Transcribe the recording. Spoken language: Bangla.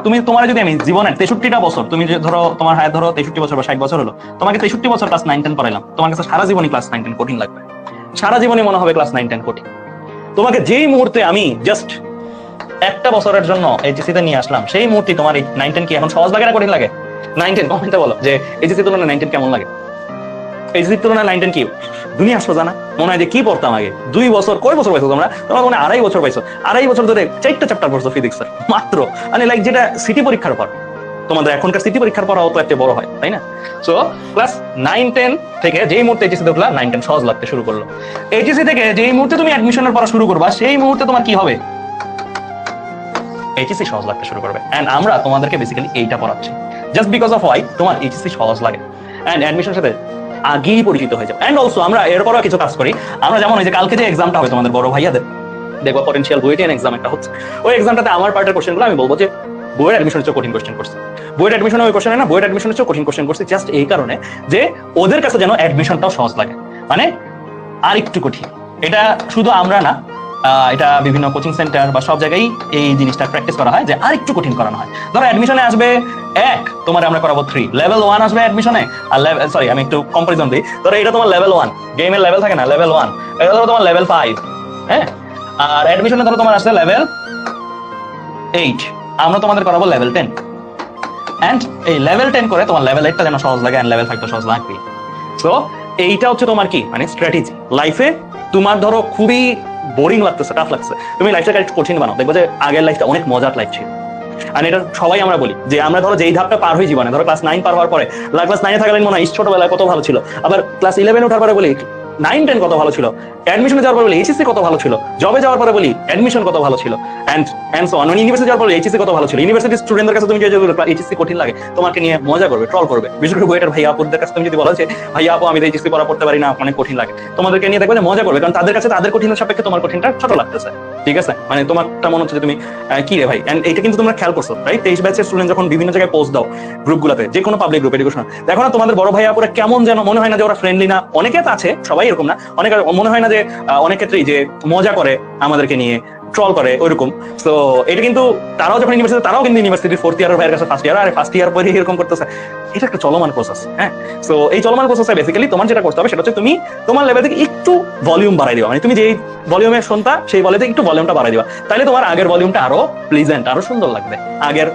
তুমি তোমার যদি আমি জীবনের 63টা বছর, তুমি যে ধরো তোমার হায়াত ধরো 63 বছর বা 60 বছর হলো, তোমাকে 63 বছর ক্লাস 9-10 পড়াইলাম, তোমার কাছে সারা জীবনই ক্লাস 9-10 কঠিন লাগবে, সারা জীবনই মনে হবে ক্লাস 9-10 কঠিন। তোমাকে যেই মুহূর্তে আমি জাস্ট একটা বছরের জন্য এইচএসসি তে নিয়ে আসলাম, সেই মুহূর্তে তোমার এই 9-10 কি এখন সহজ লাগে না কঠিন লাগে? 9-10 কমেন্টে বলো যে এইচএসসি তুলনায় 9-10 কেমন লাগে? এইচএসসি তুলনায় 9-10 কি দুনিয়া সোজা না? মনে হয় যে কি পড়তাম আগে। 2 বছর, কয় বছর পাইছো তোমরা? তোমরা মনে হয় 2.5 বছর পাইছো। 2.5 বছর ধরে 4টা চ্যাপ্টার পড়ছো ফিজিক্সের মাত্র, মানে লাইক যেটা সিটি পরীক্ষার পর। তোমাদের এখনকার সিটি পরীক্ষার পর অত একটা বড় হয়, তাই না? সো ক্লাস 9-10 থেকে যেই মুহূর্তে এইচএসসি তে উঠলা, 9-10 সহজ লাগতে শুরু করলো। এইচএসসি থেকে যেই মুহূর্তে তুমি অ্যাডমিশনের পড়া শুরু করবা, সেই মুহূর্তে তোমার কি হবে? এইচএসসি সহজ লাগতে শুরু করবে। এন্ড আমরা তোমাদেরকে বেসিক্যালি এইটা পড়াচ্ছি জাস্ট বিকজ অফ ওয়াই তোমার এইচএসসি সহজ লাগে এন্ড অ্যাডমিশনের সাথে আগেই পরিচিত হয়ে যাবে। এন্ড অলসো আমরা এরপরও কিছু কাজ করি। আমরা যেমন ওই যে কালকে যে এক্সামটা হবে তোমাদের বড় ভাইয়াদের, দেখবো পটেনশিয়াল বুয়েটিয়ান এক্সাম একটা হচ্ছে, ওই এক্সামটাতে আমার পার্টের কোশ্চেনগুলো আমি বলবো যে বইয়ের অ্যাডমিশনের চেয়ে কঠিন কোশ্চেন করছে। বইয়ের অ্যাডমিশনে ওই কোশ্চেন না, বইয়ের অ্যাডমিশনের চেয়ে কঠিন কোশ্চেন করছে জাস্ট এই কারণে যে ওদের কাছে যেন অ্যাডমিশনটাও সহজ লাগে, মানে আর একটু কঠিন। এটা শুধু আমরা না, এটা বিভিন্ন কোচিং সেন্টার বা সব জায়গায় এই জিনিসটা প্র্যাকটিস করা হয় যে আর একটু কঠিন করানো হয়। ধরো অ্যাডমিশনে আসবে 1, তোমার আমরা করাবো 3, লেভেল 1 আসবে অ্যাডমিশনে, আর সরি আমি একটু কম্পারিজন দিই। ধরো এটা তোমার লেভেল 1, গেমের লেভেল থাকে না, লেভেল 1, এটা ধরো তোমার লেভেল 5, হ্যাঁ। আর অ্যাডমিশনে ধরো তোমার আসছে লেভেল 8, আমরা তোমাদের করাবো লেভেল 10। এন্ড এই লেভেল 10 করে তোমার লেভেল 8টা যেন সহজ লাগে, এন্ড লেভেল 5টা সহজ লাগবে। সো এইটা হচ্ছে তোমার কি মানে স্ট্র্যাটেজি লাইফে। তোমার ধরো খুবই বোরিং লাগতেছে, টাফ লাগছে, তুমি লাইফটাকে একটু কঠিন বানাও, দেখবো যে আগের লাইফটা অনেক মজার লাইফ ছিল। আর এটা সবাই আমরা বলি যে আমরা ধরো যেই ধাপটা পার হয়ে জীবনে, ধরো ক্লাস 9 পার হওয়ার পরে, ক্লাস 9 থাকাকালীন মনে হয় ছোটবেলায় কত ভালো ছিল, আবার ক্লাস 11 ওঠার পরে বলি 9-10 কত ভালো ছিল, অ্যাডমিশনে যাওয়ার পরে বলি এইচএসসি কত ভালো ছিল, জবে যাওয়ার পরে বলি অ্যাডমিশন কত ভালো ছিল, এন্ড সো অন। ইউনিভার্সিটি যাওয়ার পরে এইচএসসি কত ভালো ছিল। ইউনিভার্সিটি স্টুডেন্টদের কাছে তুমি যদি এইচএসসি কঠিন লাগে, তোমাকে নিয়ে মজা করবে, ট্রল করবে। বিশেষ করে বইটার ভাইয়া আপুদের কাছে তুমি যদি বলো যে ভাইয়া আপু আমি এইচএসসি পড়া পড়তে পারি না, অনেক কঠিন লাগে, তোমাদেরকে নিয়ে দেখবে যে মজা করবে, কারণ তাদের কাছে তাদের কঠিনের সাপেক্ষে তোমার কঠিনটা ছোট লাগতেছে। ঠিক আছে, মানে তোমারটা মনে হচ্ছে যে তুমি কি রে ভাই। এন্ড এটা কিন্তু তোমরা খেয়াল করছো, রাইট? 23 ব্যাচের স্টুডেন্ট যখন বিভিন্ন জায়গায় পোস্ট দাও গ্রুপগুলোতে, যে কোনো পাবলিক গ্রুপ এডুকেশন, দেখো না তোমাদের বড় ভাইয়া আপুরা কেমন যেন মনে হয় না যে ওরা ফ্রেন্ডলি না। অনেকে তো আছে, সবাই এরকম না, অনেক মনে হয় না যে অনেক ক্ষেত্রেই যে মজা করে আমাদেরকে নিয়ে, ট্রল করে ওইরকম। তো এটা কিন্তু তারাও যখন ইউনিভার্সিটি, তারাও কিন্তু ইউনিভার্সিটির 4th ইয়ার ভাইয়ের কাছে ফার্স্ট ইয়ার, আর ফার্স্ট ইয়ার পরে এরকম করতেছে। এটা একটা চলমান প্রসেস, হ্যাঁ। সো এই চলমান প্রসেসে বেসিক্যালি তোমার যেটা করতে হবে সেটা হচ্ছে তুমি তোমার লেভেল থেকে একটু ভলিউম বাড়াই দিবা, মানে তুমি যেই ভলিউমে শুনতা সেই ভলিউমে একটু ভলিউমটা বাড়াই দিবা, তাহলে তোমার আগের ভলিউমটা আরো প্লিজেন্ট, আরো সুন্দর লাগবে আগের